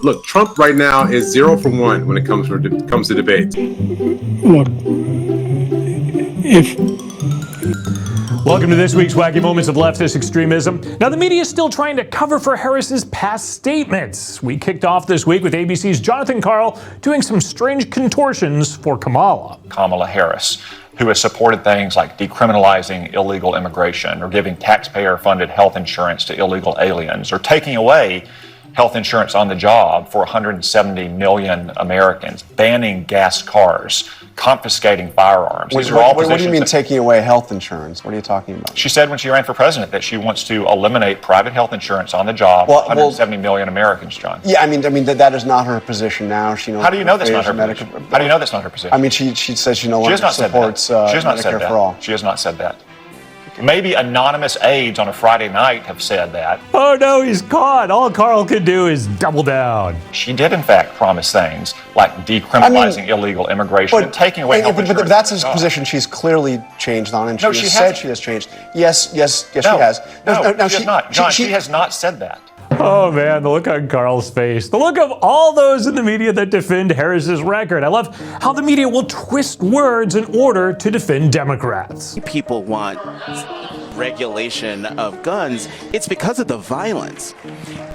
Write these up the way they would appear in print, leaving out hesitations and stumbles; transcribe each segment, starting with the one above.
Look, Trump right now is 0 for 1 when it comes to debates. Look, Welcome to this week's Wacky Moments of Leftist Extremism. Now, the media is still trying to cover for Harris's past statements. We kicked off this week with ABC's Jonathan Karl doing some strange contortions for Kamala. Kamala Harris, who has supported things like decriminalizing illegal immigration or giving taxpayer-funded health insurance to illegal aliens or taking away health insurance on the job for 170 million Americans, banning gas cars, confiscating firearms. What do you mean taking away health insurance? What are you talking about? She said when she ran for president that she wants to eliminate private health insurance on the job for 170 million Americans, John. Yeah, I mean that is not her position now. She knows. How do you know that's not her position? How do you know that's not her position? I mean, she says she no longer supports Medicare for all. She has not said that. Maybe anonymous aides on a Friday night have said that. Oh no, he's caught. All Karl can do is double down. She did, in fact, promise things like decriminalizing illegal immigration and taking away health insurance. But that's his position she's clearly changed on, and she has said she has changed. Yes, she has. No, she has not. John, she has not said that. Oh man, the look on Karl's face. The look of all those in the media that defend Harris's record. I love how the media will twist words in order to defend Democrats. People want regulation of guns. It's because of the violence.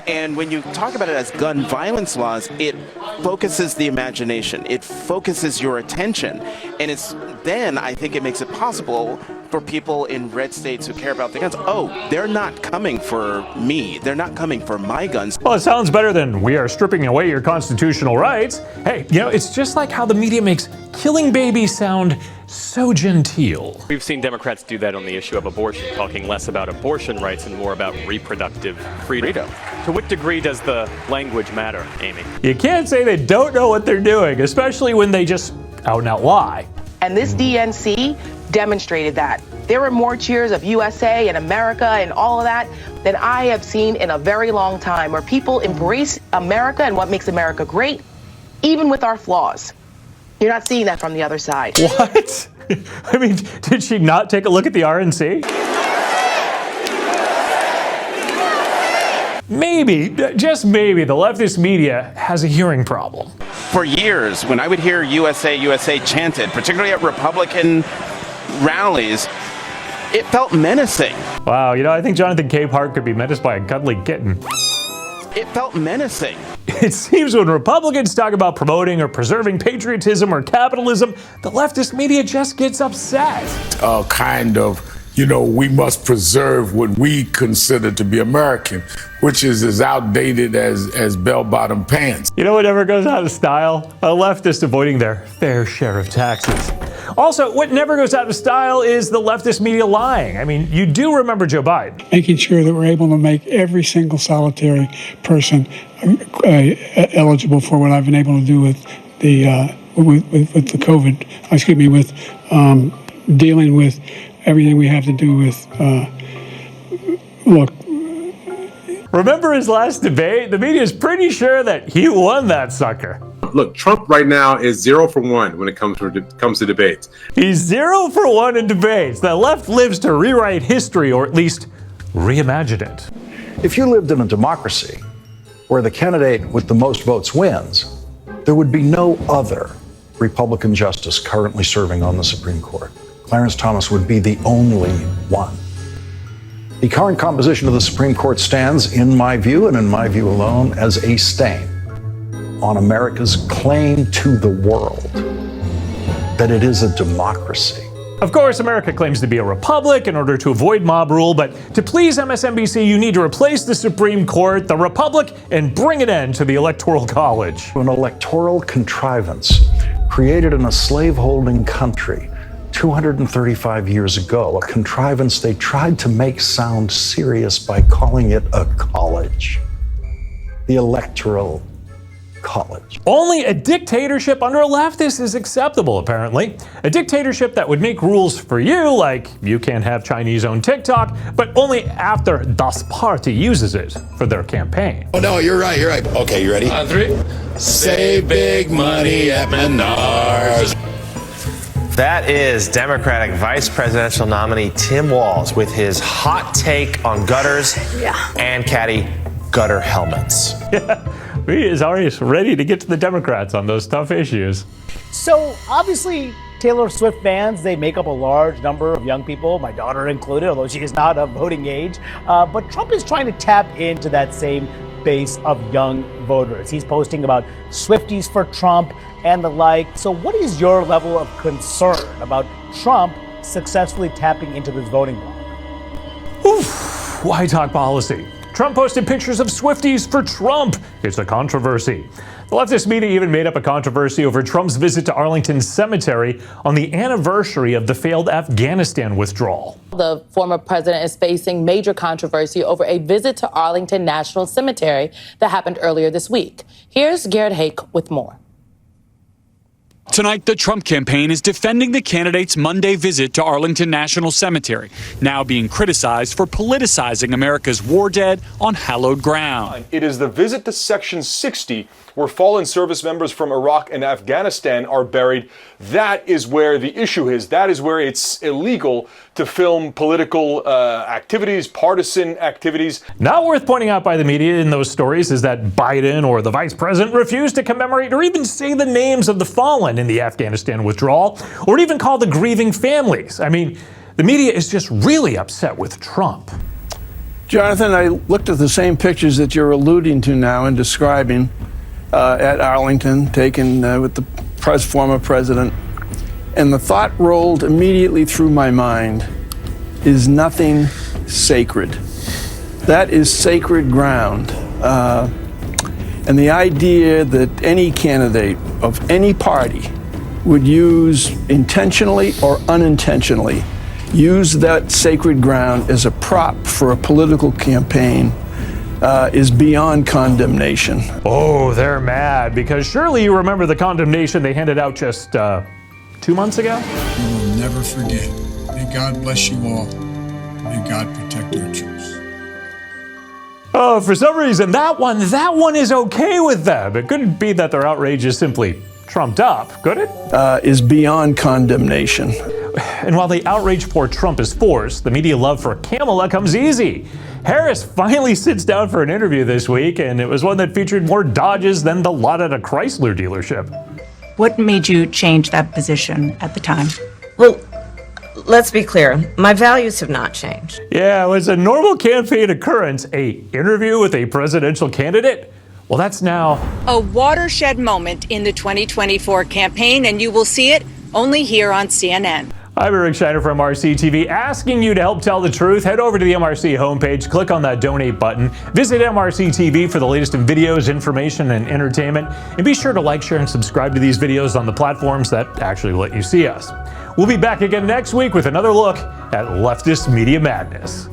And when you talk about it as gun violence laws, it focuses the imagination. It focuses your attention. And then I think it makes it possible for people in red states who care about the guns. Oh, they're not coming for me. They're not coming for my guns. Well, it sounds better than we are stripping away your constitutional rights. Hey, it's just like how the media makes killing babies sound so genteel. We've seen Democrats do that on the issue of abortion, talking less about abortion rights and more about reproductive freedom. To what degree does the language matter, Amy? You can't say they don't know what they're doing, especially when they just out and out lie. And this DNC demonstrated that. There were more cheers of USA and America and all of that than I have seen in a very long time, where people embrace America and what makes America great, even with our flaws. You're not seeing that from the other side. What? I mean, did she not take a look at the RNC? Maybe, just maybe, the leftist media has a hearing problem. For years, when I would hear USA, USA chanted, particularly at Republican rallies, it felt menacing. Wow, I think Jonathan Capehart could be menaced by a cuddly kitten. It felt menacing. It seems when Republicans talk about promoting or preserving patriotism or capitalism, the leftist media just gets upset. We must preserve what we consider to be American, which is as outdated as bell-bottom pants. You know what never goes out of style? A leftist avoiding their fair share of taxes. Also, what never goes out of style is the leftist media lying. I mean, you do remember Joe Biden. making sure that we're able to make every single solitary person eligible for what I've been able to do with the COVID. With dealing with everything we have to do with. Look. Remember his last debate? The media is pretty sure that he won that sucker. Look, Trump right now is 0 for 1 when it comes to debates. He's 0 for 1 in debates. The left lives to rewrite history, or at least reimagine it. If you lived in a democracy where the candidate with the most votes wins, there would be no other Republican justice currently serving on the Supreme Court. Clarence Thomas would be the only one. The current composition of the Supreme Court stands, in my view, and in my view alone, as a stain on America's claim to the world that it is a democracy. Of course, America claims to be a republic in order to avoid mob rule, but to please MSNBC, you need to replace the Supreme Court, the republic, and bring an end to the Electoral College. An electoral contrivance created in a slaveholding country 235 years ago, a contrivance they tried to make sound serious by calling it a college. The Electoral College. Only a dictatorship under a leftist is acceptable, apparently. A dictatorship that would make rules for you, like you can't have Chinese-owned TikTok, but only after Das Party uses it for their campaign. Oh no, you're right. Okay, you ready? On 3. Save big money at Menards. That is Democratic Vice Presidential nominee Tim Walz with his hot take on gutters and caddy gutter helmets. He is already ready to get to the Democrats on those tough issues. So obviously, Taylor Swift fans, they make up a large number of young people, my daughter included, although she is not of voting age. But Trump is trying to tap into that same base of young voters. He's posting about Swifties for Trump and the like. So what is your level of concern about Trump successfully tapping into this voting bloc? Oof, why talk policy? Trump posted pictures of Swifties for Trump. It's a controversy. The leftist media even made up a controversy over Trump's visit to Arlington Cemetery on the anniversary of the failed Afghanistan withdrawal. The former president is facing major controversy over a visit to Arlington National Cemetery that happened earlier this week. Here's Garrett Hake with more. Tonight, the Trump campaign is defending the candidate's Monday visit to Arlington National Cemetery, now being criticized for politicizing America's war dead on hallowed ground. It is the visit to Section 60, where fallen service members from Iraq and Afghanistan are buried. That is where the issue is. That is where it's illegal to film political activities, partisan activities. Not worth pointing out by the media in those stories is that Biden or the vice president refused to commemorate or even say the names of the fallen in the Afghanistan withdrawal, or even call the grieving families. I mean, the media is just really upset with Trump. Jonathan, I looked at the same pictures that you're alluding to now and describing at Arlington, taken with the former president, and the thought rolled immediately through my mind, is nothing sacred. That is sacred ground. And the idea that any candidate of any party would use intentionally or unintentionally use that sacred ground as a prop for a political campaign is beyond condemnation. Oh, they're mad because surely you remember the condemnation they handed out just 2 months ago? We will never forget. May God bless you all. May God protect our troops. Oh, for some reason, that one is okay with them. It couldn't be that their outrage is simply trumped up, could it? Is beyond condemnation. And while the outrage for Trump is forced, the media love for Kamala comes easy. Harris finally sits down for an interview this week, and it was one that featured more dodges than the lot at a Chrysler dealership. What made you change that position at the time? Well, let's be clear. My values have not changed. Yeah, it was a normal campaign occurrence, an interview with a presidential candidate. Well, that's now a watershed moment in the 2024 campaign, and you will see it only here on CNN. I'm Eric Shiner from MRC-TV, asking you to help tell the truth. Head over to the MRC homepage, click on that donate button, visit MRC-TV for the latest in videos, information, and entertainment, and be sure to like, share, and subscribe to these videos on the platforms that actually let you see us. We'll be back again next week with another look at leftist media madness.